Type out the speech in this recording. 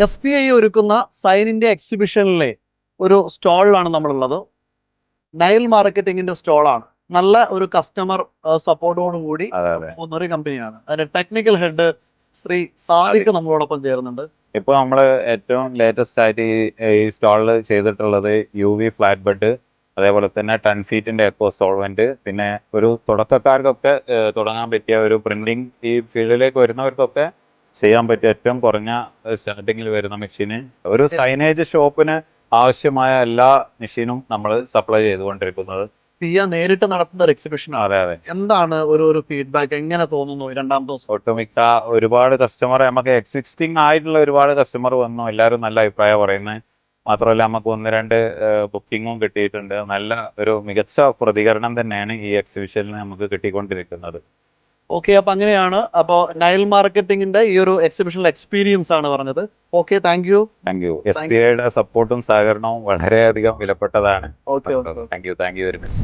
SBI ഒരുക്കുന്ന സൈനിന്റെ എക്സിബിഷനിലെ ഒരു സ്റ്റോളിലാണ് നമ്മളുള്ളത്. നൈൽ മാർക്കറ്റിംഗിന്റെ സ്റ്റോളാണ്. നല്ല ഒരു കസ്റ്റമർ സപ്പോർട്ടോട് കൂടി പോകുന്ന ഒരു കമ്പനിയാണ്. അതിന്റെ ടെക്നിക്കൽ ഹെഡ് ശ്രീ സാദിഖ് നമ്മളോടൊപ്പം ചേർന്നുണ്ട്. ഇപ്പൊ നമ്മള് ഏറ്റവും ലേറ്റസ്റ്റ് ആയിട്ട് ഈ സ്റ്റോളിൽ ചെയ്തിട്ടുള്ളത് UV ഫ്ലാറ്റ് ബെഡ്, അതേപോലെ തന്നെ 10 ഫീറ്റിന്റെ എക്കോ സോൾവെന്റ്, പിന്നെ ഒരു തുടക്കക്കാർക്കൊക്കെ തുടങ്ങാൻ പറ്റിയ ഒരു പ്രിന്റിംഗ്, ഈ ഫീൽഡിലേക്ക് വരുന്നവർക്കൊക്കെ ചെയ്യാൻ പറ്റിയ ഏറ്റവും കുറഞ്ഞ സ്റ്റാർട്ടിങ്ങിൽ വരുന്ന മെഷീന്. ഒരു സൈനേജ് ഷോപ്പിന് ആവശ്യമായ എല്ലാ മെഷീനും നമ്മൾ സപ്ലൈ ചെയ്തുകൊണ്ടിരിക്കുന്നത്. നേരിട്ട് നടത്തുന്ന ഒരു എക്സിബിഷൻ. അതെ അതെ. എന്താണ് ഒരു ഫീഡ്ബാക്ക്, എങ്ങനെ തോന്നുന്നു രണ്ടാം ദിവസം? ഒട്ടുമിക്ക ഒരുപാട് കസ്റ്റമർ, നമുക്ക് എക്സിസ്റ്റിംഗ് ആയിട്ടുള്ള ഒരുപാട് കസ്റ്റമർ വന്നു, എല്ലാവരും നല്ല അഭിപ്രായം പറയുന്നത്. മാത്രമല്ല നമുക്ക് 1-2 ബുക്കിങ്ങും കിട്ടിയിട്ടുണ്ട്. നല്ല ഒരു മികച്ച പ്രതികരണം തന്നെയാണ് ഈ എക്സിബിഷനിൽ നമുക്ക് കിട്ടിക്കൊണ്ടിരിക്കുന്നത്. ഓക്കെ, അപ്പൊ അങ്ങനെയാണ്. അപ്പോൾ നൈൽ മാർക്കറ്റിംഗിന്റെ ഈ ഒരു എക്സിബിഷണൽ എക്സ്പീരിയൻസ് ആണ് പറഞ്ഞത്. Okay, thank you. SBIയുടെ സപ്പോർട്ടും സഹകരണവും വളരെയധികം വിലപ്പെട്ടതാണ്. Okay, thank you very much.